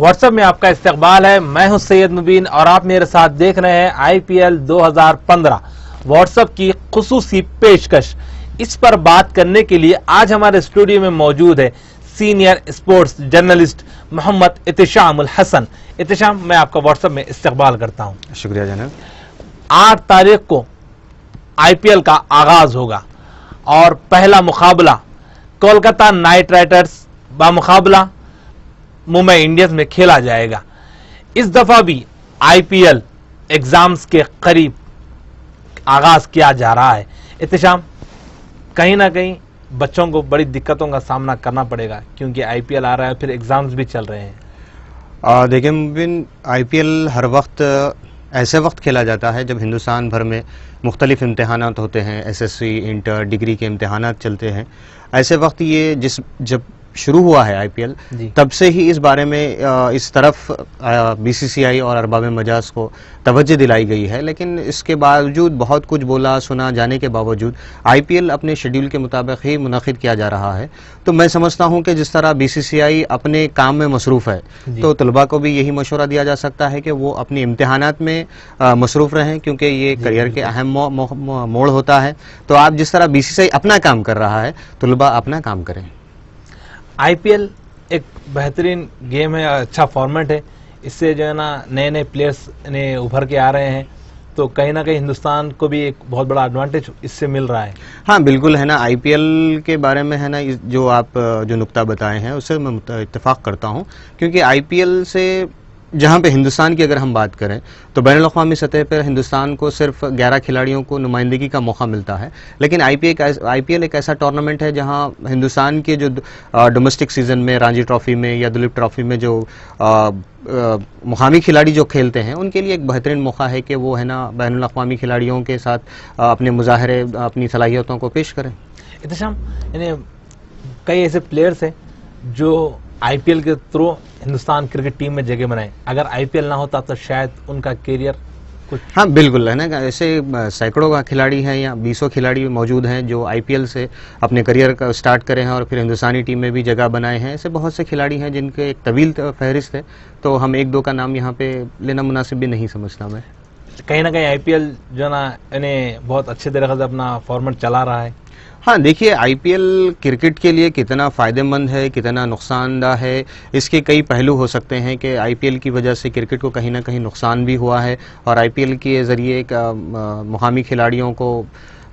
WhatsApp में आपका इस्तकबाल है। मैं हूं सैयद मुबीन और आप मेरे साथ देख रहे हैं आईपीएल 2015 व्हाट्सएप की खुसूसी पेशकश। इस पर बात करने के लिए आज हमारे स्टूडियो में मौजूद है सीनियर स्पोर्ट्स जर्नलिस्ट मोहम्मद इत्तिशाम उल हसन। इत्तिशाम, मैं आपका व्हाट्सएप में इस्तकबाल करता हूं। शुक्रिया जनाब। 8 तारीख को आईपीएल का आगाज होगा और पहला मुकाबला कोलकाता नाइट राइडर्स बामुकाबला मुंबई इंडियंस में खेला जाएगा। इस दफा भी आईपीएल एग्जाम्स के करीब आगाज किया जा रहा है। इत्तिशाम, कहीं ना कहीं बच्चों को बड़ी दिक्कतों का सामना करना पड़ेगा क्योंकि आईपीएल आ रहा है, फिर एग्जाम्स भी चल रहे हैं। देखिए मुबिन, आईपीएल हर वक्त ऐसे वक्त खेला जाता है जब हिंदुस्तान भर में मुख्तलिफ इम्तहानात होते हैं, एसएससी, इंटर, डिग्री के इम्तहानात चलते हैं। ऐसे वक्त ये जब शुरू हुआ है आईपीएल, तब से ही इस बारे में इस तरफ बीसीसीआई और अरबाब मजाज को तवज्जो दिलाई गई है। लेकिन इसके बावजूद बहुत कुछ बोला सुना जाने के बावजूद आईपीएल अपने शेड्यूल के मुताबिक ही मुनक़िद किया जा रहा है। तो मैं समझता हूं कि जिस तरह बीसीसीआई अपने काम में मसरूफ़ है, तो तलबा को भी यही मशवरा दिया जा सकता है कि वो अपने इम्तहानात में मसरूफ़ रहें, क्योंकि ये करियर के अहम मोड़ होता है। तो आप जिस तरह बीसीसीआई अपना काम कर रहा है, तलबा अपना काम करें। आईपीएल एक बेहतरीन गेम है, अच्छा फॉर्मेट है। इससे जो है ना नए नए प्लेयर्स ने उभर के आ रहे हैं, तो कहीं ना कहीं हिंदुस्तान को भी एक बहुत बड़ा एडवांटेज इससे मिल रहा है। हाँ बिल्कुल है ना। आईपीएल के बारे में है ना, जो आप जो नुक्ता बताए हैं उससे मैं इत्तेफाक करता हूँ, क्योंकि आईपीएल से जहाँ पे हिंदुस्तान की अगर हम बात करें तो बैनुल-अक़वामी सतह पर हिंदुस्तान को सिर्फ 11 खिलाड़ियों को नुमाइंदगी का मौका मिलता है। लेकिन आईपीएल एक ऐसा टूर्नामेंट है जहाँ हिंदुस्तान के जो डोमेस्टिक सीज़न में रणजी ट्रॉफी में या दुलीप ट्रॉफी में जो मुकामी खिलाड़ी जो खेलते हैं, उनके लिए एक बेहतरीन मौका है कि वो है ना बैनुल-अक़वामी खिलाड़ियों के साथ अपने मुजाहरे, अपनी सलाहियतों को पेश करें। इत्तिशाम, कई ऐसे प्लेयर्स हैं जो आईपीएल के थ्रू हिंदुस्तान क्रिकेट टीम में जगह बनाए। अगर आईपीएल ना होता तो शायद उनका कैरियर कुछ। हाँ बिल्कुल है ना। ऐसे सैकड़ों खिलाड़ी हैं या 20 खिलाड़ी मौजूद हैं जो आईपीएल से अपने करियर का स्टार्ट करे हैं और फिर हिंदुस्तानी टीम में भी जगह बनाए हैं। ऐसे बहुत से खिलाड़ी हैं जिनके एक तवील फहरिस्त है, तो हम एक दो का नाम यहाँ पे लेना मुनासिब भी नहीं समझता मैं। कहीं ना कहीं आईपीएल जो ना इन्हें बहुत अच्छे तरीके से अपना फॉर्मेट चला रहा है। हाँ देखिए, आईपीएल क्रिकेट के लिए कितना फ़ायदेमंद है, कितना नुकसानदा है, इसके कई पहलू हो सकते हैं कि आईपीएल की वजह से क्रिकेट को कहीं ना कहीं नुकसान भी हुआ है और आईपीएल के ज़रिए मुकामी खिलाड़ियों को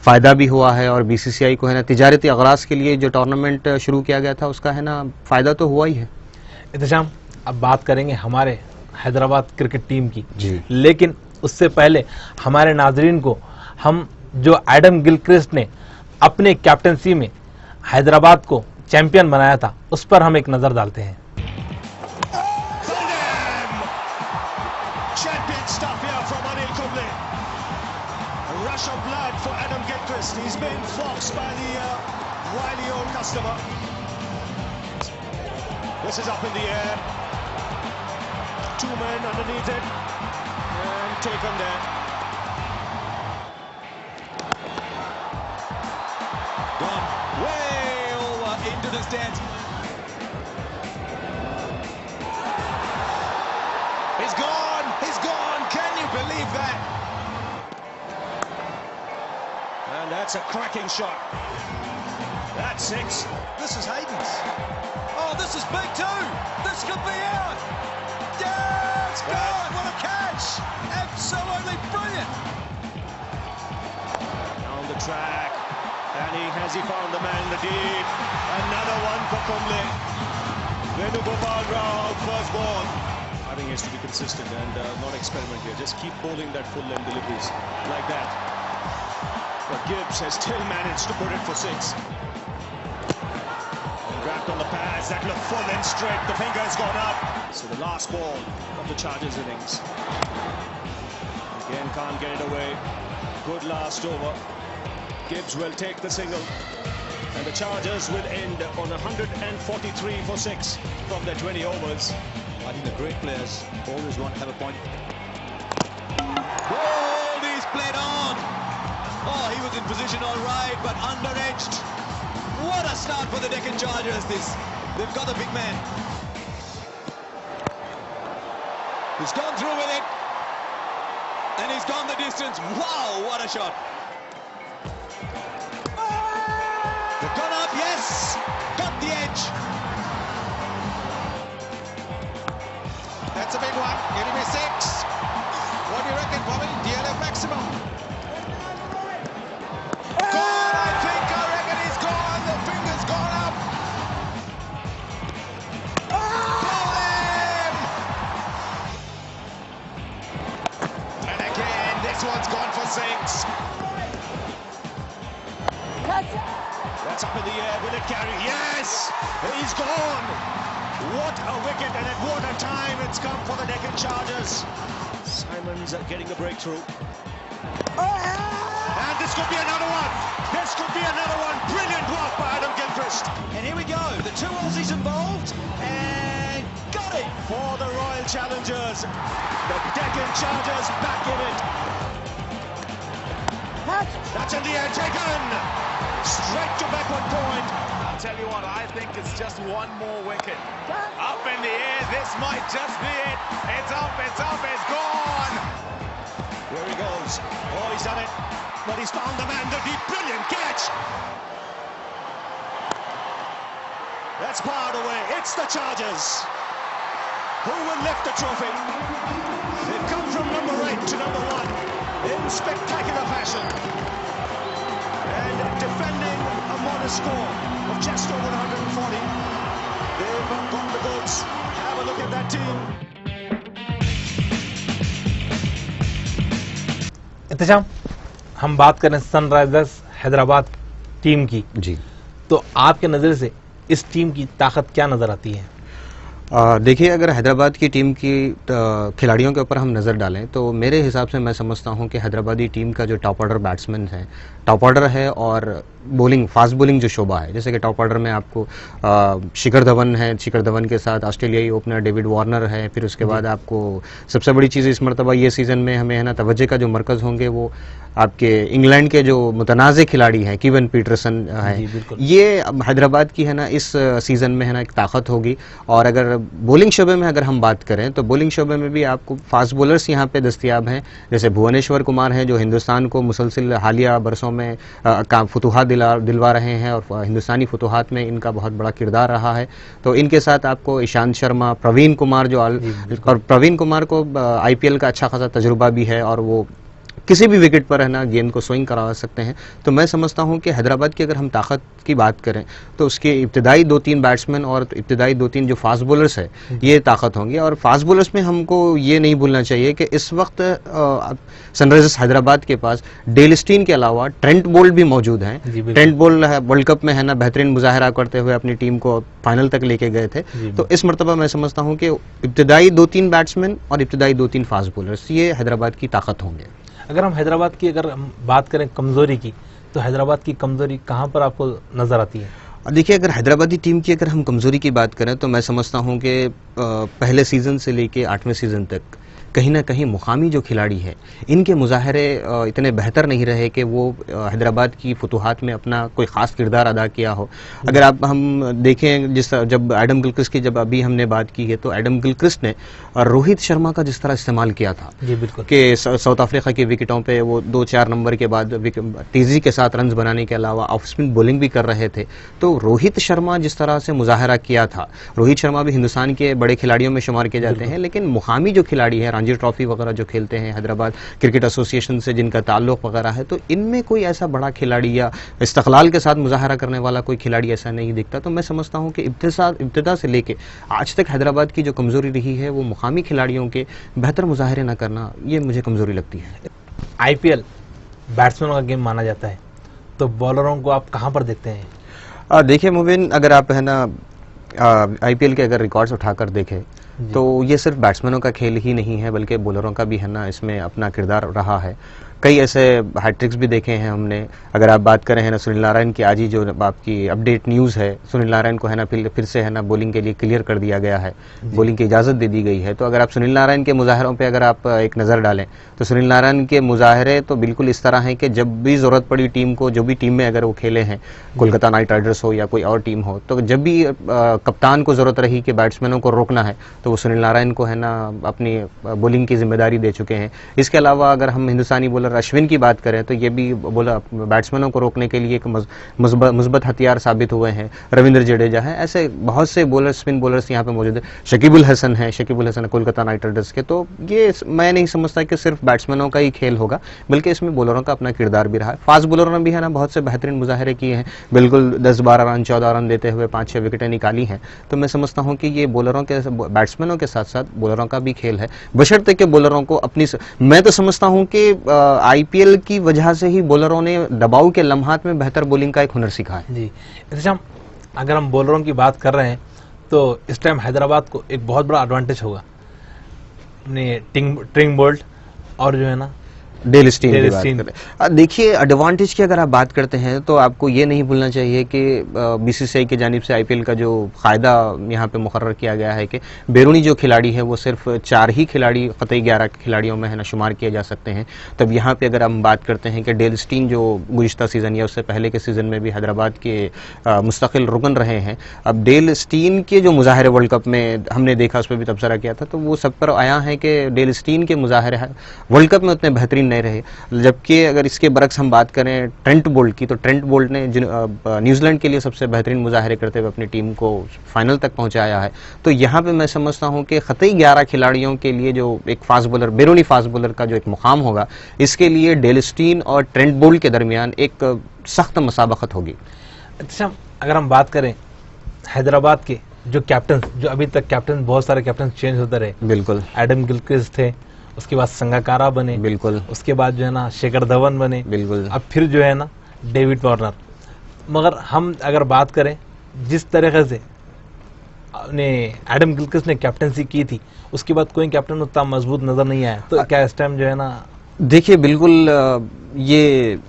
फ़ायदा भी हुआ है, और बीसीसीआई को है ना तिजारती अगराज के लिए जो टूर्नामेंट शुरू किया गया था उसका है ना फ़ायदा तो हुआ ही है। इत्तिशाम, अब बात करेंगे हमारे हैदराबाद क्रिकेट टीम की जी, लेकिन उससे पहले हमारे नाजरीन को हम जो एडम गिलक्रिस्ट ने अपने कैप्टनसी में हैदराबाद को चैंपियन बनाया था उस पर हम एक नजर डालते हैं। Gone way over into the stands. He's gone, he's gone. Can you believe that? And that's a cracking shot. That's 6. This is Hayden's. Oh, this is big too. This could be out. Yeah, it's gone. What a catch. Absolutely brilliant. On the track. And has he found the man in the deep? Another one for Kumble. Venugopal Rao, first ball. I think he has to be consistent and not experiment here. Just keep bowling that full length deliveries like that. But Gibbs has still managed to put it for 6. And wrapped on the pads. That looked full and straight. The finger has gone up. So the last ball of the Chargers innings. Again, can't get it away. Good last over. Gibbs will take the single, and the Chargers will end on 143 for 6 from their 20 overs. I think the great players always want to have a point. Oh, he's played on. Oh, he was in position all right, but under-edged. What a start for the Deccan Chargers this. They've got the big man. He's gone through with it. And he's gone the distance. Wow, what a shot. They've gone up, yes. Got the edge. That's a big one. It'll be 6. What do you reckon, Bobby? DLF maximum. Gone, I think. I reckon he's gone. The finger's gone up. Got him! And again, this one's gone for 6. That's up in the air. Will it carry? Yes! He's gone! What a wicket, and at what a time it's come for the Deccan Chargers. Simons getting the breakthrough. And this could be another one. This could be another one. Brilliant work by Adam Gilchrist. And here we go. The 2 Aussies involved. And got it for the Royal Challengers. The Deccan Chargers back in it. That's in the air, taken. Straight to backward point. I'll tell you what, I think it's just one more wicket. Up in the air, this might just be it. It's up, it's gone. Here he goes. Oh, he's done it. But he's found the man, the deep, brilliant catch. That's powered away. It's the Chargers. Who will lift the trophy? They've come from number 8 to number 1 in spectacular fashion. And defending a modest score of just over 140. They've got the goods. Have a look at that team. इंतजाम, हम बात करें Sunrisers Hyderabad team की, जी। तो आपके नज़र से इस टीम की ताकत क्या नज़र आती है? देखिए, अगर हैदराबाद की टीम की खिलाड़ियों के ऊपर हम नज़र डालें तो मेरे हिसाब से मैं समझता हूं कि हैदराबादी टीम का जो टॉप ऑर्डर बैट्समैन है, टॉप ऑर्डर है, और बॉलिंग, फास्ट बॉलिंग जो शोबा है, जैसे कि टॉप ऑर्डर में आपको शिखर धवन है, शिखर धवन के साथ ऑस्ट्रेलियाई ओपनर डेविड वार्नर है, फिर उसके बाद आपको सबसे बड़ी चीज़ इस मरतबा ये सीज़न में हमें है ना, तवज्जो का जो मरकज़ होंगे वो आपके इंग्लैंड के जो मुतनाज़े खिलाड़ी हैं, कीवन पीटरसन है, ये हैदराबाद की है ना इस सीज़न में है ना एक ताकत होगी। और अगर बॉलिंग शोबे में अगर हम बात करें तो बॉलिंग शोबे में भी आपको फास्ट बॉलर्स यहाँ पे दस्तियाब हैं, जैसे भुवनेश्वर कुमार हैं जो हिंदुस्तान को मुसलसिल हालिया बरसों में फतूहात दिलवा रहे हैं और हिंदुस्तानी फतूहात में इनका बहुत बड़ा किरदार रहा है। तो इनके साथ आपको ईशांत शर्मा, प्रवीण कुमार और प्रवीण कुमार को IPL का अच्छा खासा तजुर्बा भी है और वो किसी भी विकेट पर है ना गेंद को स्विंग करा सकते हैं। तो मैं समझता हूं कि हैदराबाद की अगर हम ताकत की बात करें तो उसके इब्तिदाई 2-3 बैट्समैन और इब्तिदाई 2-3 जो फास्ट बॉलर्स है ये ताकत होंगी। और फास्ट बॉलर्स में हमको ये नहीं भूलना चाहिए कि इस वक्त सनराइजर्स हैदराबाद के पास डेल स्टीन के अलावा ट्रेंट बोल्ट भी मौजूद हैं। ट्रेंट बोल्ट वर्ल्ड कप में है ना बेहतरीन मुजाहरा करते हुए अपनी टीम को फाइनल तक लेके गए थे। तो इस मरतबा मैं समझता हूँ कि इब्तिदाई 2-3 बैट्समैन और इब्तिदाई 2-3 फास्ट बॉलर्स ये हैदराबाद की ताकत होंगे। अगर हम हैदराबाद की अगर हम बात करें कमज़ोरी की, तो हैदराबाद की कमज़ोरी कहाँ पर आपको नज़र आती है? देखिए, अगर हैदराबादी टीम की अगर हम कमज़ोरी की बात करें तो मैं समझता हूं कि पहले सीज़न से लेके 8वें सीज़न तक कहीं ना कहीं मुकामी जो खिलाड़ी हैं इनके मुजाहरे इतने बेहतर नहीं रहे कि वो हैदराबाद की फतूहात में अपना कोई ख़ास किरदार अदा किया हो। अगर हम देखें, जब एडम गिलक्रिस्ट की जब अभी हमने बात की है तो एडम गिलक्रिस्ट ने रोहित शर्मा का जिस तरह इस्तेमाल किया था कि साउथ अफ्रीका की विकेटों पे वो 2-4 नंबर के बाद तेज़ी के साथ रन्स बनाने के अलावा ऑफ स्पिन बॉलिंग भी कर रहे थे, तो रोहित शर्मा जिस तरह से मुजाहरा किया था, रोहित शर्मा भी हिंदुस्तान के बड़े खिलाड़ियों में शुमार किए जाते हैं, लेकिन मुकामी जो खिलाड़ी है रणजी ट्रॉफी वगैरह जो खेलते हैं हैदराबाद क्रिकेट एसोसिएशन से जिनका ताल्लुक वगैरह है, तो इनमें कोई ऐसा बड़ा खिलाड़ी या इस्तक़लाल के साथ मुजाहरा करने वाला कोई खिलाड़ी ऐसा नहीं दिखता। तो मैं समझता हूं कि इब्तिदा से लेके आज तक हैदराबाद की जो कमज़ोरी रही है वो मुकामी खिलाड़ियों के बेहतर मुजाहरे न करना, ये मुझे कमज़ोरी लगती है। IPL बैट्समैनों का गेम माना जाता है, तो बॉलरों को आप कहाँ पर देखते हैं? देखिए मुबिन, अगर आप है ना IPL के अगर रिकॉर्ड्स उठाकर देखें तो ये सिर्फ बैट्समैनों का खेल ही नहीं है बल्कि बॉलरों का भी है ना इसमें अपना किरदार रहा है। कई ऐसे हैट्रिक्स भी देखे हैं हमने। अगर आप बात करें है ना सुनील नारायण की, आज ही जो आपकी अपडेट न्यूज़ है, सुनील नारायण को है ना फिर से है ना बॉलिंग के लिए क्लियर कर दिया गया है, बॉलिंग की इजाज़त दे दी गई है। तो अगर आप सुनील नारायण के मुजाहरों पे अगर आप एक नज़र डालें तो सुनील नारायण के मुजाहरे तो बिल्कुल इस तरह हैं कि जब भी ज़रूरत पड़ी टीम को, जो भी टीम में अगर वो खेले हैं, कोलकाता नाइट राइडर्स हो या कोई और टीम हो, तो जब भी कप्तान को ज़रूरत रही कि बैट्समैनों को रोकना है तो वो सुनील नारायण को है ना अपनी बॉलिंग की जिम्मेदारी दे चुके हैं। इसके अलावा अगर हम हिंदुस्तानी बॉलर अश्विन की बात करें तो ये भी बैट्समैनों को रोकने के लिए एक मुस्बत हथियार साबित हुए हैं। रविंद्र जडेजा है, ऐसे बहुत से बॉलर, स्पिन बॉलर्स यहाँ पे मौजूद है। शकीबुल हसन है कोलकाता नाइट राइडर्स के। तो ये मैं नहीं समझता कि सिर्फ बैट्समैनों का ही खेल होगा, बल्कि इसमें बॉलरों का अपना किरदार भी रहा है। फास्ट बॉलरों ने भी है ना बहुत से बेहतरीन मुजाहरे किए हैं, बिल्कुल 10-12 रन 14 रन देते हुए 5-6 विकेटें निकाली हैं। तो मैं समझता हूँ कि ये बॉलरों के, बैट्समैनों के साथ साथ बॉलरों का भी खेल है, बशर्ते कि बॉलरों को अपनी, मैं तो समझता हूँ कि आईपीएल की वजह से ही बॉलरों ने दबाव के लम्हात में बेहतर बॉलिंग का एक हुनर सीखा है। जी अगर हम बॉलरों की बात कर रहे हैं तो इस टाइम हैदराबाद को एक बहुत बड़ा एडवांटेज होगा अपने ट्रिंग बोल्ट और जो है ना डेल स्टीन की बात करें। देखिए एडवांटेज की अगर आप बात करते हैं तो आपको ये नहीं भूलना चाहिए कि बीसीसीआई की जानिब से आईपीएल का जो कायदा यहाँ पे मुकर्रर किया गया है कि बैरूनी जो खिलाड़ी है वो सिर्फ 4 ही खिलाड़ी कतई 11 खिलाड़ियों में है ना शुमार किए जा सकते हैं। तब यहाँ पे अगर हम बात करते हैं कि डेल स्टीन जो गुज़िश्ता सीज़न या उससे पहले के सीज़न में भी हैदराबाद के मुस्तकिल रुकन रहे हैं, अब डेल स्टीन के जो मुजाहरे वर्ल्ड कप में हमने देखा, उस पर भी तबसरा किया था, तो वो सब पर आया है कि डेल स्टीन के मुजाहरे वर्ल्ड कप में उतने बेहतरीन नहीं रहे। जबकि अगर इसके बरक्स हम बात करें ट्रेंट बोल्ट की, तो ट्रेंट बोल्ट ने न्यूजीलैंड के लिए सबसे बेहतरीन मुजाहरे करते हुए अपनी टीम को फाइनल तक पहुंचाया है। तो यहाँ पे मैं समझता हूँ कि कतई 11 खिलाड़ियों के लिए जो एक फास्ट बॉलर, बैरूनी फास्ट बॉलर का जो एक मुकाम होगा, इसके लिए डेल स्टीन और ट्रेंट बोल्ट के दरमियान एक सख्त मुसाबकत होगी। अच्छा, अगर हम बात करें हैदराबाद के जो कैप्टन, जो अभी तक कैप्टन, बहुत सारे कैप्टन चेंज होते रहे, बिल्कुल एडम गिलक्रिस्ट थे, उसके बाद संगाकारा बने, बिल्कुल उसके बाद जो है ना शिखर धवन बने, बिल्कुल अब फिर जो है ना डेविड वार्नर। मगर हम अगर बात करें जिस तरीके से एडम गिलक्रिस्ट ने कैप्टनसी की थी, उसके बाद कोई कैप्टन उतना मजबूत नजर नहीं आया। तो क्या इस टाइम जो है ना, देखिए बिल्कुल ये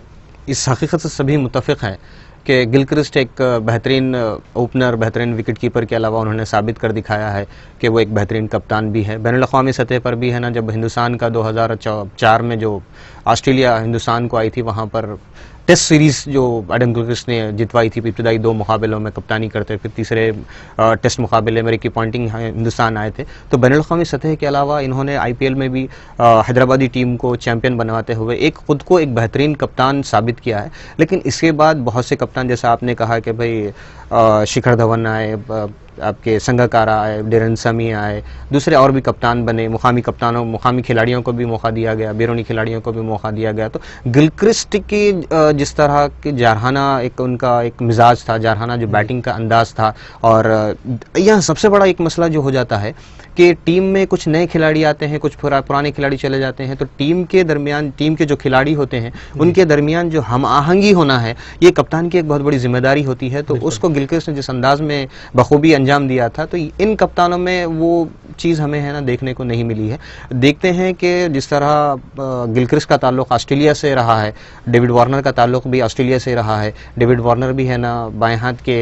इस हकीकत से सभी मुत्तफिक हैं कि गिलक्रिस्ट एक बेहतरीन ओपनर, बेहतरीन विकेट कीपर के अलावा उन्होंने साबित कर दिखाया है कि वो एक बेहतरीन कप्तान भी है। बैनुल-अक़वामी सतह पर भी है ना, जब हिंदुस्तान का 2004 में जो ऑस्ट्रेलिया हिंदुस्तान को आई थी, वहाँ पर टेस्ट सीरीज़ जो एडम गिलक्रिस्ट ने जितवाई थी, इब्तदाई 2 मुकाबलों में कप्तानी करते, फिर तीसरे टेस्ट मुकाबले में रिकी पॉन्टिंग हिंदुस्तान आए थे। तो बैनुल-अक़वामी सतह के अलावा इन्होंने आईपीएल में भी हैदराबादी टीम को चैंपियन बनवाते हुए खुद को एक बेहतरीन कप्तान साबित किया है। लेकिन इसके बाद बहुत से कप्तान, जैसा आपने कहा कि भाई शिखर धवन आए, आपके संगाकारा आए, डेरन समी आए, दूसरे और भी कप्तान बने, मुकामी खिलाड़ियों को भी मौका दिया गया, बैरूनी खिलाड़ियों को भी मौका दिया गया। तो गिलक्रिस्ट की जिस तरह के जारहाना एक उनका एक मिजाज था, जारहाना जो बैटिंग का अंदाज था, और यहाँ सबसे बड़ा एक मसला जो हो जाता है कि टीम में कुछ नए खिलाड़ी आते हैं, कुछ पुराने खिलाड़ी चले जाते हैं, तो टीम के दरमियान, टीम के जो खिलाड़ी होते हैं उनके दरमियान जो हम आहंगी होना है, ये कप्तान की एक बहुत बड़ी जिम्मेदारी होती है। तो उसको गिलक्रिस्ट ने जिस अंदाज में बखूबी अंजाम दिया था, तो इन कप्तानों में वो चीज़ हमें है ना देखने को नहीं मिली है। देखते हैं कि जिस तरह गिलक्रिस्ट का ताल्लुक ऑस्ट्रेलिया से रहा है, डेविड वार्नर का ताल्लुक भी ऑस्ट्रेलिया से रहा है। डेविड वार्नर भी है ना बाएं हाथ के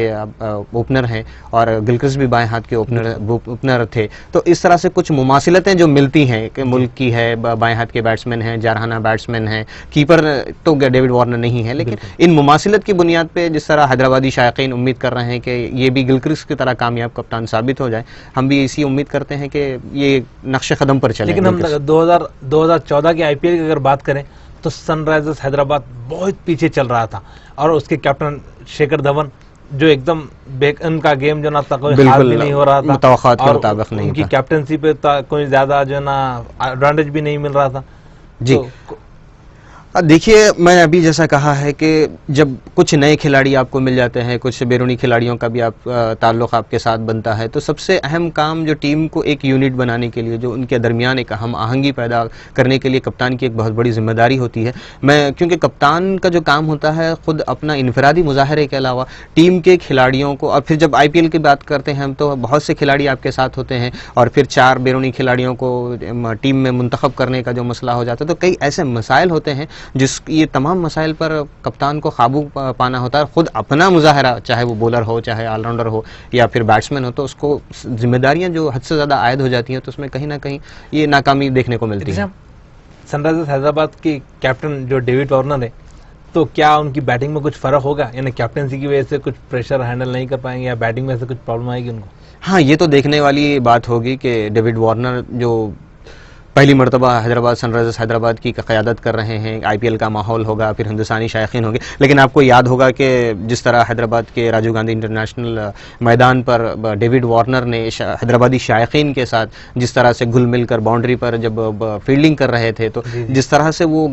ओपनर हैं और गिलक्रिस्ट भी बाएं हाथ के ओपनर थे। तो इस तरह से कुछ मुमासिलतें जो मिलती हैं कि मुल्क की है, बाएं हाथ के बैट्समैन हैं, जारहाना बैट्समैन हैं, कीपर तो डेविड वार्नर नहीं है, लेकिन इन मुमासिलत की बुनियाद पे जिस तरह हैदराबादी शायकीन उम्मीद कर रहे हैं कि ये भी गिलक्रिस्ट की तरह कामयाब कप्तान साबित हो जाए, हम भी इसी उम्मीद करते हैं कि ये नक्शे कदम पर चले। लेकिन हम 2014 के आईपीएल की अगर बात करें तो सनराइजर्स हैदराबाद बहुत पीछे चल रहा था, और उसके कैप्टन शिखर धवन जो एकदम उनका गेम जो ना था, कोई हाल भी नहीं हो रहा था, मुताबिक के मुताबिक नहीं, उनकी कैप्टनसी पे कोई ज्यादा जो ना एडवांटेज भी नहीं मिल रहा था जी। देखिए मैंने अभी जैसा कहा है कि जब कुछ नए खिलाड़ी आपको मिल जाते हैं, कुछ बैरूनी खिलाड़ियों का भी ताल्लुक़ आपके साथ बनता है, तो सबसे अहम काम जो टीम को एक यूनिट बनाने के लिए, जो उनके दरमियान एक हम आहंगी पैदा करने के लिए कप्तान की एक बहुत बड़ी जिम्मेदारी होती है। क्योंकि कप्तान का जो काम होता है ख़ुद अपना इनफरादी मुजाहरे के अलावा टीम के खिलाड़ियों को, और फिर जब आईपीएल की बात करते हैं हम तो बहुत से खिलाड़ी आपके साथ होते हैं, और फिर 4 बैरूनी खिलाड़ियों को टीम में मुंतखब करने का जो मसला हो जाता है, तो कई ऐसे मसाइल होते हैं जिस ये तमाम मसाइल पर कप्तान को काबू पाना होता है। खुद अपना मुजाहरा, चाहे वो बॉलर हो, चाहे ऑलराउंडर हो या फिर बैट्समैन हो, तो उसको जिम्मेदारियां जो हद से ज़्यादा आयद हो जाती हैं, तो उसमें कहीं ना कहीं ये नाकामी देखने को मिलती है। सनराइजर्स हैदराबाद की कैप्टन जो डेविड वार्नर है, तो क्या उनकी बैटिंग में कुछ फर्क होगा, यानी कैप्टनसी की वजह से कुछ प्रेशर हैंडल नहीं कर पाएंगे या बैटिंग में से कुछ प्रॉब्लम आएगी उनको? हाँ, ये तो देखने वाली बात होगी कि डेविड वार्नर जो पहली मरतबा हैदराबाद सनराइजर्स हैदराबाद की क़यादत कर रहे हैं, आईपीएल का माहौल होगा, फिर हिंदुस्तानी शायकीन होंगे। लेकिन आपको याद होगा कि जिस तरह हैदराबाद के राजीव गांधी इंटरनेशनल मैदान पर डेविड वार्नर ने हैदराबादी शायकीन के साथ जिस तरह से घुल मिल कर बाउंड्री पर जब फील्डिंग कर रहे थे, तो जिस तरह से वो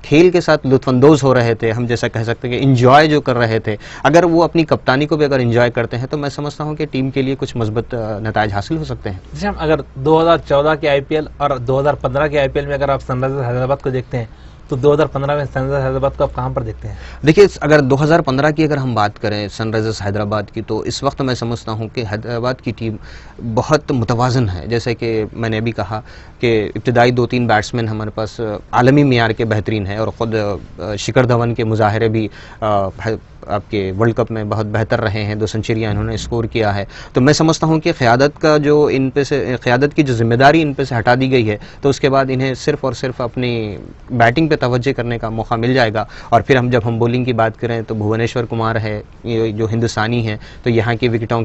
खेल के साथ लुत्फानंदोज हो रहे थे, हम जैसा कह सकते हैं कि इंजॉय जो कर रहे थे, अगर वो अपनी कप्तानी को भी अगर इंजॉय करते हैं तो मैं समझता हूँ कि टीम के लिए कुछ मजबूत नताइज हासिल हो सकते हैं। जैसे अगर 2014 के आईपीएल और 2015 के आईपीएल में अगर आप सनराइजर्स हैदराबाद को देखते हैं, तो 2015 में सनराइजर्स हैदराबाद को आप कहां पर देखते हैं? देखिए, अगर 2015 की अगर हम बात करें सनराइजर्स हैदराबाद की, तो इस वक्त मैं समझता हूं कि हैदराबाद की टीम बहुत मुतवाज़न है। जैसे कि मैंने अभी कहा कि इब्तिदाई 2-3 बैट्समैन हमारे पास आलमी मियार के बेहतरीन हैं, और ख़ुद शिखर धवन के मुजाहरे भी आपके वर्ल्ड कप में बहुत बेहतर रहे हैं, 2 सेंचुरियाँ इन्होंने स्कोर किया है। तो मैं समझता हूं कि क़यादत का जो इन पे से क़यादत की जो जिम्मेदारी इन पे से हटा दी गई है, तो उसके बाद इन्हें सिर्फ़ और सिर्फ अपनी बैटिंग पे तवज्जो करने का मौका मिल जाएगा। और फिर जब हम बॉलिंग की बात करें तो भुवनेश्वर कुमार है, ये जो हिंदुस्तानी हैं, तो यहाँ की विकेटों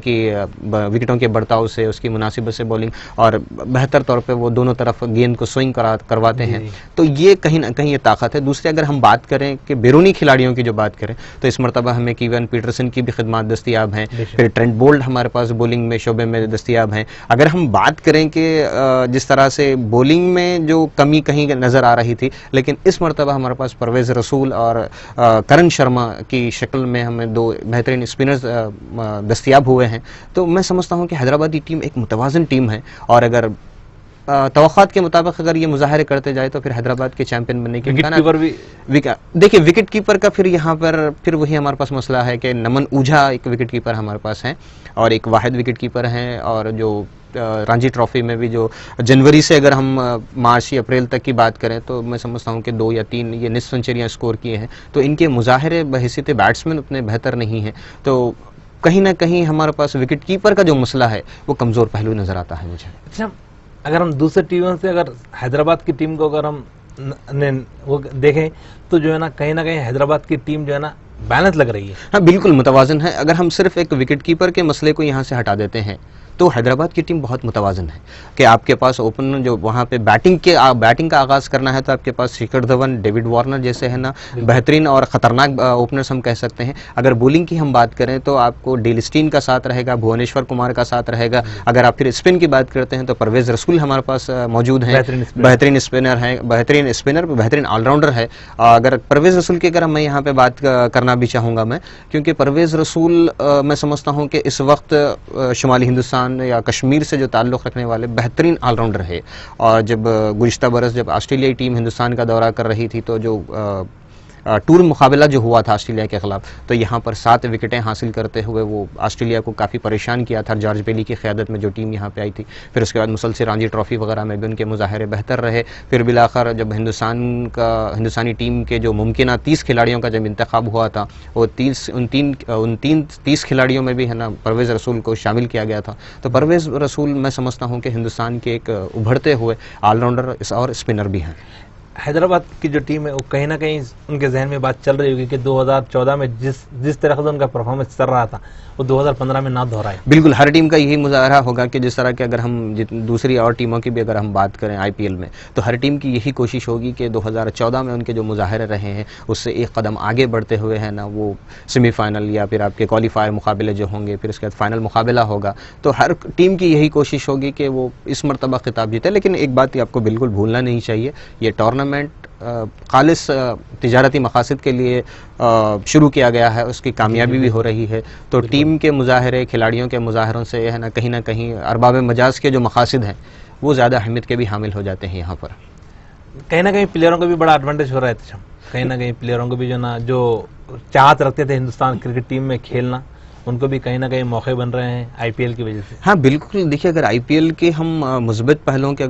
के बर्ताव से, उसकी मुनासिबत से बॉलिंग, और बेहतर तौर पर वो दोनों तरफ गेंद को स्विंग करवाते हैं, तो ये कहीं ना कहीं ये ताकत है। दूसरी अगर हम बात करें कि बैरूनी खिलाड़ियों की जो बात करें, तो इस मरतबा हमें कीवन पीटरसन की भी खिदमत दस्तियाब हैं, फिर ट्रेंट बोल्ट हमारे पास बॉलिंग में शोबे में दस्तियाब हैं। अगर हम बात करें कि जिस तरह से बॉलिंग में जो कमी कहीं नज़र आ रही थी, लेकिन इस मरतबा हमारे पास परवेज़ रसूल और करण शर्मा की शक्ल में हमें 2 बेहतरीन स्पिनर्स दस्तियाब हुए हैं। तो मैं समझता हूँ कि हैदराबादी टीम एक मुतवाज़न टीम है, और अगर तवक्कात के मुताबिक अगर ये मुजाहरे करते जाए तो फिर हैदराबाद के चैंपियन बनने की विकेट कीपर भी देखिए, विकेट कीपर का फिर यहाँ पर फिर वही हमारे पास मसला है कि नमन ऊझा एक विकेट कीपर हमारे पास हैं, और एक वाहिद विकेट कीपर हैं, और जो रणजी ट्रॉफी में भी जो जनवरी से अगर हम मार्च या अप्रैल तक की बात करें, तो मैं समझता हूँ कि 2 या 3 ये निस्फ सेंचुरियाँ स्कोर किए हैं। तो इनके मुजाहरे बहैसियत बैट्समैन उतने बेहतर नहीं हैं, तो कहीं ना कहीं हमारे पास विकेट कीपर का जो मसला है वो कमज़ोर पहलू नज़र आता है मुझे। अच्छा, अगर हम दूसरे टीमों से अगर हैदराबाद की टीम को अगर हम वो देखें, तो जो है ना कहीं हैदराबाद की टीम जो है ना बैलेंस लग रही है। हाँ, बिल्कुल मुतवाज़न है। अगर हम सिर्फ एक विकेट कीपर के मसले को यहाँ से हटा देते हैं, तो हैदराबाद की टीम बहुत मुतवाज़न है कि आपके पास ओपन जो वहाँ पे बैटिंग का आगाज़ करना है, तो आपके पास शिखर धवन, डेविड वार्नर जैसे है ना बेहतरीन और ख़तरनाक ओपनर्स हम कह सकते हैं। अगर बॉलिंग की हम बात करें तो आपको डेल स्टीन का साथ रहेगा, भुवनेश्वर कुमार का साथ रहेगा। अगर आप फिर स्पिन की बात करते हैं तो परवेज़ रसूल हमारे पास मौजूद हैं, बेहतरीन स्पिनर हैं, बेहतरीन ऑलराउंडर है। अगर परवेज़ रसूल की अगर मैं यहाँ पर बात करना भी चाहूँगा मैं, क्योंकि परवेज़ रसूल मैं समझता हूँ कि इस वक्त शुमाली हिंदुस्तान या कश्मीर से जो ताल्लुक़ रखने वाले बेहतरीन ऑलराउंडर है। और जब गुज़िश्ता बरस जब ऑस्ट्रेलियाई टीम हिंदुस्तान का दौरा कर रही थी, तो जो टूर मुकाबला जो हुआ था ऑस्ट्रेलिया के ख़िलाफ़, तो यहाँ पर 7 विकेटें हासिल करते हुए वो ऑस्ट्रेलिया को काफ़ी परेशान किया था। जॉर्ज बेली की क़यादत में जो टीम यहाँ पे आई थी, फिर उसके बाद मुसलसल रणजी ट्रॉफी वगैरह में भी उनके मुजाहरे बेहतर रहे। फिर बिलाखिर जब हिंदुस्तानी टीम के जो मुमकिन 30 खिलाड़ियों का जब इंतखाब हुआ था, वो 30 खिलाड़ियों में भी है ना परवेज़ रसूल को शामिल किया गया था। तो परवेज़ रसूल मैं समझता हूँ कि हिंदुस्तान के एक उभरते हुए ऑलराउंडर और स्पिनर भी हैं। हैदराबाद की जो टीम है वो कहीं ना कहीं उनके जहन में बात चल रही होगी कि 2014 में जिस तरह से उनका परफॉर्मेंस चल रहा था वो 2015 में ना दोहराए। बिल्कुल, हर टीम का यही मुजाहरा होगा कि जिस तरह के अगर हम दूसरी और टीमों की भी अगर हम बात करें आईपीएल में, तो हर टीम की यही कोशिश होगी कि 2014 में उनके जो मुजाहरे रहे हैं उससे एक कदम आगे बढ़ते हुए है ना वो सेमीफाइनल या फिर आपके क्वालिफायर मुकाबले जो होंगे, फिर उसके बाद फाइनल मुकाबला होगा, तो हर टीम की यही कोशिश होगी कि वो इस मरतबा खिताब जीते। लेकिन एक बात आपको बिल्कुल भूलना नहीं चाहिए, ये टूर्नामेंट खालिस तिजारती मकासद के लिए शुरू किया गया है, उसकी कामयाबी भी हो रही है। तो टीम के मुजाहरे, खिलाड़ियों के मुजाहरों से है ना कहीं अरबाब मजाज के जो मकासद हैं वो ज़्यादा अहमियत के भी हामिल हो जाते हैं। यहाँ पर कहीं प्लेयरों को भी बड़ा एडवांटेज हो रहा है। कहीं प्लेयरों को भी जो ना जो चाहत रखते थे हिंदुस्तान क्रिकेट टीम में खेलना, उनको भी कहीं ना कहीं मौके बन रहे हैं आईपीएल की वजह से। हाँ बिल्कुल, देखिए अगर आईपीएल के हम मुस्बत पहलुओं की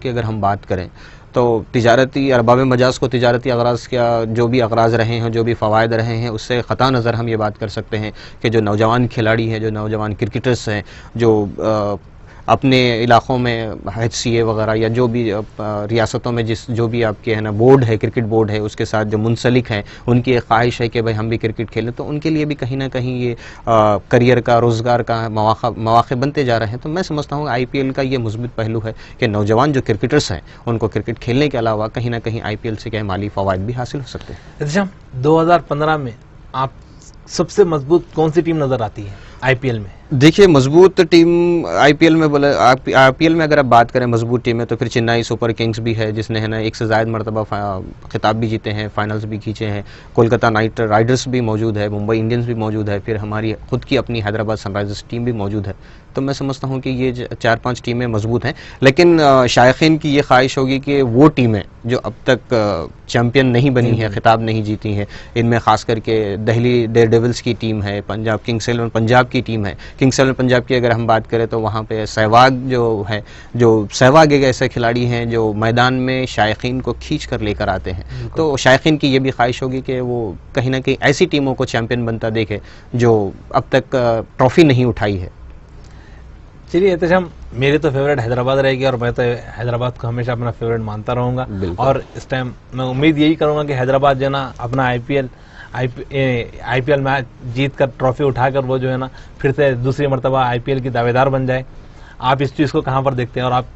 अगर हम बात करें तो तिजारती अरबाब मजाज को तिजारती अगराज का जो भी अगराज रहे हैं, जो भी फ़वायद रहे हैं, उससे क़ता नज़र हम ये बात कर सकते हैं कि जो नौजवान खिलाड़ी हैं, जो नौजवान क्रिकेटर्स हैं, जो अपने इलाक़ों में HCA वगैरह या जो भी रियासतों में जो भी आपके है ना बोर्ड है, क्रिकेट बोर्ड है, उसके साथ जो मुंसलिक हैं, उनकी एक ख्वाहिश है कि भाई हम भी क्रिकेट खेलें, तो उनके लिए भी कहीं ना कहीं ये करियर का, रोज़गार का मौक़े बनते जा रहे हैं। तो मैं समझता हूँ IPL का ये मुस्बित पहलू है कि नौजवान जो क्रिकेटर्स हैं उनको क्रिकेट खेलने के अलावा कहीं ना कहीं IPL से क्या माली फ़वाइद भी हासिल हो सकते हैं। 2015 में आप सबसे मजबूत कौन सी टीम नज़र आती है IPL में? देखिए मजबूत टीम IPL में अगर आप बात करें मजबूत टीम है तो फिर चेन्नई सुपर किंग्स भी है, जिसने है ना एक से ज़ायद मरतबा खिताब भी जीते हैं, फाइनल्स भी खींचे हैं। कोलकाता नाइट राइडर्स भी मौजूद है, मुंबई इंडियंस भी मौजूद है, फिर हमारी खुद की अपनी हैदराबाद सनराइजर्स टीम भी मौजूद है। तो मैं समझता हूँ कि ये 4-5 टीमें मजबूत हैं, लेकिन शायकीन की ये ख्वाहिश होगी कि वो टीमें जो अब तक चैम्पियन नहीं बनी है, खिताब नहीं जीती हैं, इनमें ख़ास करके दिल्ली डेयरडेविल्स की टीम है, पंजाब किंग्स 11 पंजाब की टीम है। किंग्स 11 पंजाब की अगर हम बात करें तो वहाँ पे सहवाग एक ऐसे खिलाड़ी हैं जो मैदान में शायकीन को खींच कर लेकर आते हैं। तो शायकीन की ये भी ख्वाहिश होगी कि वो कहीं ना कहीं ऐसी टीमों को चैम्पियन बनता देखे जो अब तक ट्रॉफी नहीं उठाई है। चलिए एहतशाम, मेरी तो फेवरेट हैदराबाद रहेगी और मैं तो हैदराबाद को हमेशा अपना फेवरेट मानता रहूँगा। और इस टाइम मैं उम्मीद यही करूँगा कि हैदराबाद जो है ना अपना आईपीएल मैच जीत कर ट्रॉफी उठाकर वो जो है ना फिर से दूसरी मरतबा आईपीएल की दावेदार बन जाए। आप इस चीज़ को कहाँ पर देखते हैं? और आप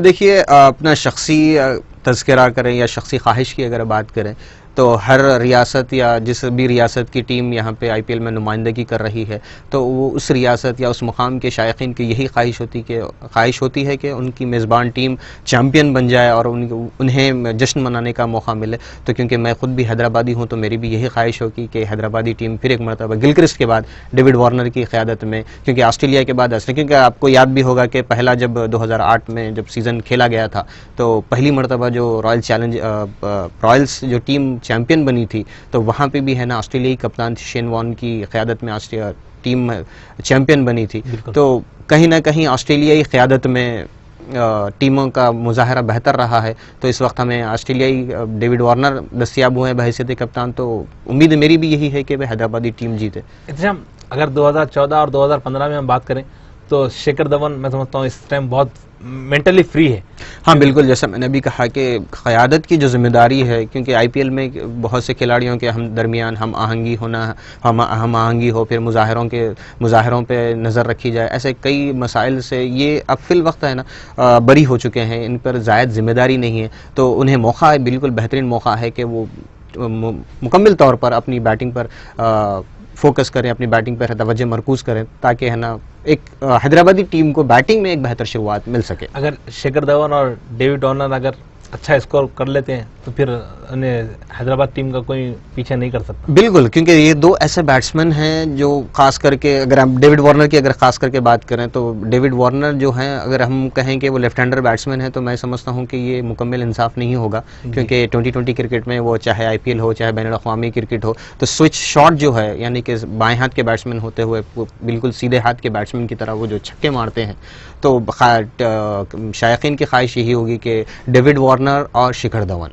देखिए अपना शख्सी तज़किरा करें या शख्सी ख्वाहिश की अगर बात करें तो हर रियासत या जिस भी रियासत की टीम यहाँ पे आईपीएल में नुमाइंदगी कर रही है तो वो उस रियासत या उस मुकाम के शायकीन की यही ख्वाहिश होती है कि उनकी मेज़बान टीम चैम्पियन बन जाए और उन्हें जश्न मनाने का मौका मिले। तो क्योंकि मैं ख़ुद भी हैदराबादी हूँ तो मेरी भी यही ख्वाहिश होगी कि हैदराबादी टीम फिर एक मरतबा गिलक्रिस्ट के बाद डेविड वार्नर की क़यादत में, क्योंकि ऑस्ट्रेलिया के बाद क्योंकि आपको याद भी होगा कि पहला जब 2008 में जब सीज़न खेला गया था तो पहली मरतबा जो रॉयल्स जो टीम चैंपियन बनी थी तो वहाँ पे भी है ना ऑस्ट्रेलियाई कप्तान शेन वॉर्न की क़यादत में ऑस्ट्रेलिया टीम चैंपियन बनी थी। तो कहीं ना कहीं ऑस्ट्रेलियाई क़यादत में टीमों का मुजाहरा बेहतर रहा है। तो इस वक्त हमें ऑस्ट्रेलियाई डेविड वार्नर दस्तयाब हुए हैं बहैसियत कप्तान, तो उम्मीद मेरी भी यही है कि वह हैदराबादी टीम जीते। अगर 2014 और 2015 में हम बात करें तो शिखर धवन मैं समझता हूँ इस टाइम बहुत मेंटली फ्री है। हाँ बिल्कुल, जैसा मैंने भी कहा कि क़यादत की जो जिम्मेदारी है, क्योंकि आईपीएल में बहुत से खिलाड़ियों के हम दरमियान हम आहंगी हो, फिर मुजाहरों पे नज़र रखी जाए, ऐसे कई मसाइल से ये अब फिल वक्त है ना बरी हो चुके हैं, इन पर ज़ायद जिम्मेदारी नहीं है। तो उन्हें मौका है, बिल्कुल बेहतरीन मौका है कि वो मुकम्मल तौर पर अपनी बैटिंग पर फोकस करें, अपनी बैटिंग पर तवज्जो मरकूज़ करें ताकि है ना एक हैदराबादी टीम को बैटिंग में एक बेहतर शुरुआत मिल सके। अगर शिखर धवन और डेविड वार्नर अगर अच्छा स्कोर कर लेते हैं तो फिर हैदराबाद टीम का कोई पीछे नहीं कर सकता। बिल्कुल, क्योंकि ये दो ऐसे बैट्समैन हैं जो खास करके अगर हम डेविड वार्नर की अगर खास करके बात करें तो डेविड वार्नर जो हैं अगर हम कहें कि वो लेफ्ट हैंडर बैट्समैन है तो मैं समझता हूं कि ये मुकम्मल इंसाफ नहीं होगा, क्योंकि 2020 क्रिकेट में वो चाहे आईपीएल हो चाहे बैनुल अक़वामी क्रिकेट हो तो स्विच शॉट जो है यानी कि बाएँ हाथ के बैट्समैन होते हुए वो बिल्कुल सीधे हाथ के बैट्समैन की तरह वो जो छक्के मारते हैं, तो शायकीन की ख्वाहिश यही होगी कि डेविड वार्नर और शिखर धवन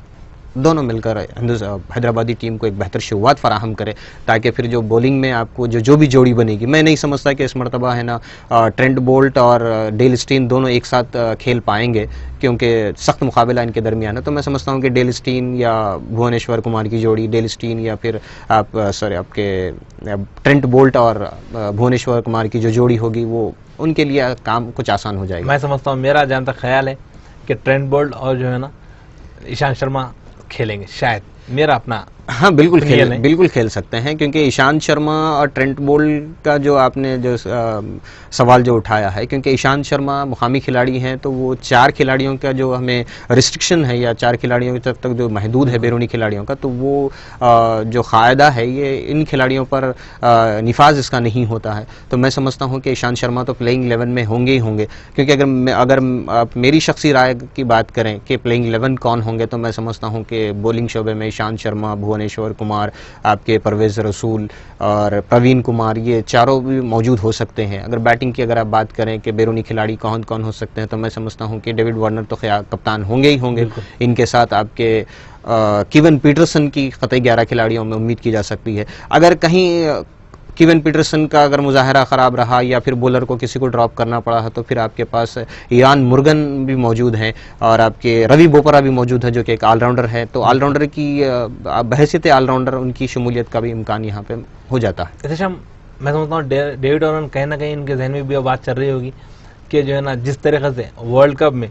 दोनों मिलकर हैदराबादी टीम को एक बेहतर शुरुआत फराहम करे ताकि फिर जो बॉलिंग में आपको जो भी जोड़ी बनेगी, मैं नहीं समझता कि इस मरतबा है ना ट्रेंट बोल्ट और डेल स्टीन दोनों एक साथ खेल पाएंगे, क्योंकि सख्त मुकाबला इनके दरमियान है। तो मैं समझता हूँ कि डेल स्टीन या भुवनेश्वर कुमार की जोड़ी, डेल स्टीन या फिर आपके ट्रेंट बोल्ट और भुवनेश्वर कुमार की जो जोड़ी होगी वो उनके लिए काम कुछ आसान हो जाएगा। मैं समझता हूँ, मेरा जहाँ तक ख्याल है कि ट्रेंट बोल्ट और जो है ना ईशांत शर्मा खेलेंगे शायद, मेरा अपना हाँ बिल्कुल खेल सकते हैं, क्योंकि ईशांत शर्मा और ट्रेंट बोल्ट का जो आपने जो सवाल जो उठाया है, क्योंकि ईशांत शर्मा मुकामी खिलाड़ी हैं तो वो 4 खिलाड़ियों का जो हमें रिस्ट्रिक्शन है या 4 खिलाड़ियों तक जो महदूद है बैरूनी खिलाड़ियों का, तो वो जो कायदा है ये इन खिलाड़ियों पर निफाज इसका नहीं होता है। तो मैं समझता हूँ कि ईशांत शर्मा तो प्लेइंग 11 में होंगे ही होंगे, क्योंकि अगर आप मेरी शख्सी राय की बात करें कि प्लेइंग 11 कौन होंगे तो मैं समझता हूँ कि बॉलिंग शोबे में ईशांत शर्मा, भुवनेश्वर कुमार, आपके परवेज रसूल और प्रवीण कुमार, ये चारों भी मौजूद हो सकते हैं। अगर बैटिंग की अगर आप बात करें कि बैरूनी खिलाड़ी कौन कौन हो सकते हैं, तो मैं समझता हूँ कि डेविड वार्नर तो कप्तान होंगे ही होंगे। इनके साथ आपके कीवन पीटरसन की कतई 11 खिलाड़ियों में उम्मीद की जा सकती है। अगर कहीं कीवन पीटरसन का अगर मुजाहरा ख़राब रहा या फिर बॉलर को किसी को ड्रॉप करना पड़ा है, तो फिर आपके पास इयान मुर्गन भी मौजूद हैं और आपके रवि बोपरा भी मौजूद है, जो कि एक ऑलराउंडर है। तो ऑलराउंडर की बहैसियत ऑलराउंडर उनकी शमूलियत का भी इम्कान यहाँ पे हो जाता है। जैसे मैं समझता हूँ डेविड वार्नर कहीं ना कहीं इनके जहन में भी बात चल रही होगी कि जो है ना, जिस तरीके से वर्ल्ड कप में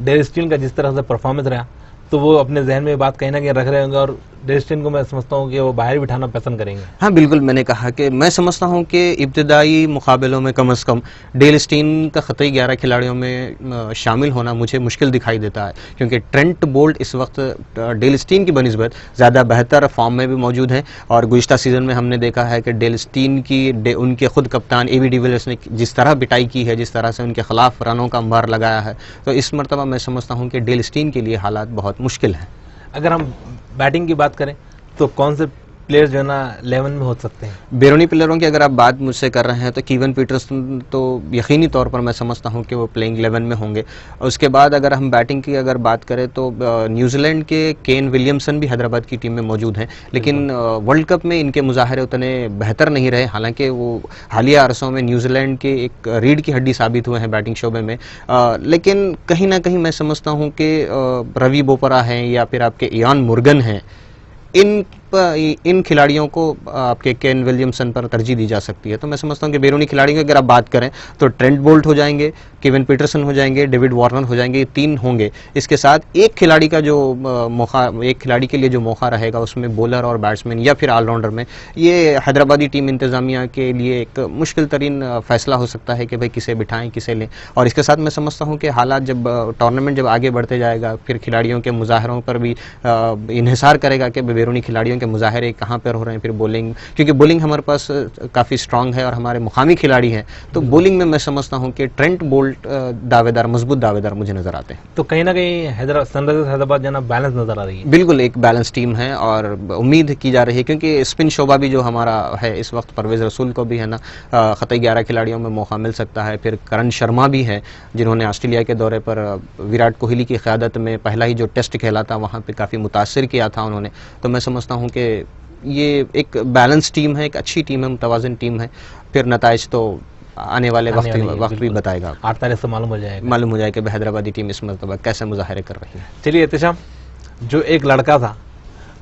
डेल स्टीन का जिस तरह से परफॉर्मेंस रहा, तो वो अपने जहन में बात कहीं ना कहीं रख रहे होंगे और डेल स्टीन को मैं समझता हूँ कि वो बाहर बिठाना पसंद करेंगे। हाँ बिल्कुल, मैंने कहा कि मैं समझता हूँ कि इब्तदाई मुकाबलों में कम से कम डेल स्टीन का ख़तई 11 खिलाड़ियों में शामिल होना मुझे मुश्किल दिखाई देता है, क्योंकि ट्रेंट बोल्ट इस वक्त डेल स्टीन की बनिस्बत ज़्यादा बेहतर फॉर्म में भी मौजूद हैं। और गुज़िश्ता सीज़न में हमने देखा है कि डेल स्टीन की उनके खुद कप्तान ए बी डिविलियर्स ने जिस तरह पिटाई की है, जिस तरह से उनके खिलाफ रनों का अंबार लगाया है, तो इस मरतबा मैं समझता हूँ कि डेल स्टीन के लिए हालात बहुत मुश्किल हैं। अगर हम बैटिंग की बात करें तो कौन से प्लेयर्स जो है ना 11 में हो सकते हैं? बैरूनी प्लेयरों की अगर आप बात मुझसे कर रहे हैं तो कीवन पीटरसन तो यकीनी तौर पर मैं समझता हूं कि वो प्लेइंग 11 में होंगे। उसके बाद अगर हम बैटिंग की अगर बात करें तो न्यूजीलैंड के केन विलियमसन भी हैदराबाद की टीम में मौजूद हैं, लेकिन वर्ल्ड कप में इनके मुजाहरे उतने बेहतर नहीं रहे। हालांकि वो हालिया अरसों में न्यूजीलैंड के एक रीढ़ की हड्डी साबित हुए हैं बैटिंग शोबे में, लेकिन कहीं ना कहीं मैं समझता हूँ कि रवि बोपरा हैं या फिर आपके इयान मुर्गन हैं, इन खिलाड़ियों को आपके केन विलियमसन पर तरजीह दी जा सकती है। तो मैं समझता हूं कि बैरूनी खिलाड़ियों की अगर आप बात करें तो ट्रेंट बोल्ट हो जाएंगे, कीवन पीटरसन हो जाएंगे, डेविड वार्नर हो जाएंगे, ये 3 होंगे। इसके साथ एक खिलाड़ी का जो एक खिलाड़ी के लिए जो मौका रहेगा उसमें बॉलर और बैट्समैन या फिर ऑलराउंडर में, ये हैदराबादी टीम इंतजामिया के लिए एक मुश्किल तरीन फैसला हो सकता है कि भाई किसे बिठाएं किसे लें। और इसके साथ मैं समझता हूँ कि हालात जब टूर्नामेंट जब आगे बढ़ते जाएगा, फिर खिलाड़ियों के मुजाहरों पर भी इन्हिसार करेगा कि बैरूनी खिलाड़ियों के मुजाहरे कहाँ पर हो रहे हैं। फिर बॉलिंग, क्योंकि बॉलिंग हमारे पास काफ़ी स्ट्रांग है और हमारे मुकामी खिलाड़ी हैं, तो बॉलिंग में मैं समझता हूँ कि ट्रेंट बोल्ट दावेदार, मजबूत दावेदार मुझे नजर आते हैं। तो कहीं ना कहीं सनराइजर्स हैदराबाद जो है ना बैलेंस नजर आ रही है। बिल्कुल एक बैलेंस टीम है और उम्मीद की जा रही है, क्योंकि स्पिन शोबा भी जो हमारा है इस वक्त, परवेज रसूल को भी है ना ख़तई 11 खिलाड़ियों में मौका मिल सकता है। फिर करण शर्मा भी है जिन्होंने ऑस्ट्रेलिया के दौरे पर विराट कोहली की क़यादत में पहला ही जो टेस्ट खेला था वहाँ पर काफ़ी मुतासिर किया था उन्होंने। तो मैं समझता हूँ कि ये एक बैलेंस टीम है, एक अच्छी टीम है, मुतवाज़िन टीम है। फिर नताइज तो आने वाले वक्त भी बताएगा। 8 तारीख से मालूम हो जाएगा कि हैदराबादी टीम इस मरतबा कैसे मुजाहरे कर रही है। चलिए एहतिशाम, जो एक लड़का था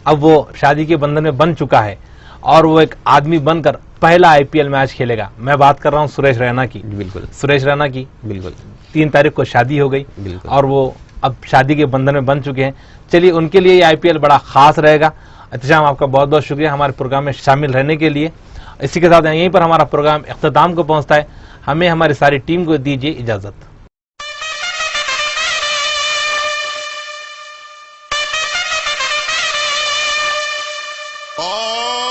अब वो शादी के बंधन में बन चुका है और वो एक आदमी बनकर पहला IPL मैच खेलेगा। मैं बात कर रहा हूँ सुरेश रैना की। बिल्कुल सुरेश रैना की बिल्कुल 3 तारीख को शादी हो गई और वो अब शादी के बंधन में बन चुके हैं। चलिए उनके लिए ये IPL बड़ा खास रहेगा। एहतिशाम, आपका बहुत बहुत शुक्रिया हमारे प्रोग्राम में शामिल रहने के लिए। इसी के साथ यहीं पर हमारा प्रोग्राम इख्तिताम को पहुंचता है। हमें हमारी सारी टीम को दीजिए इजाजत। Oh!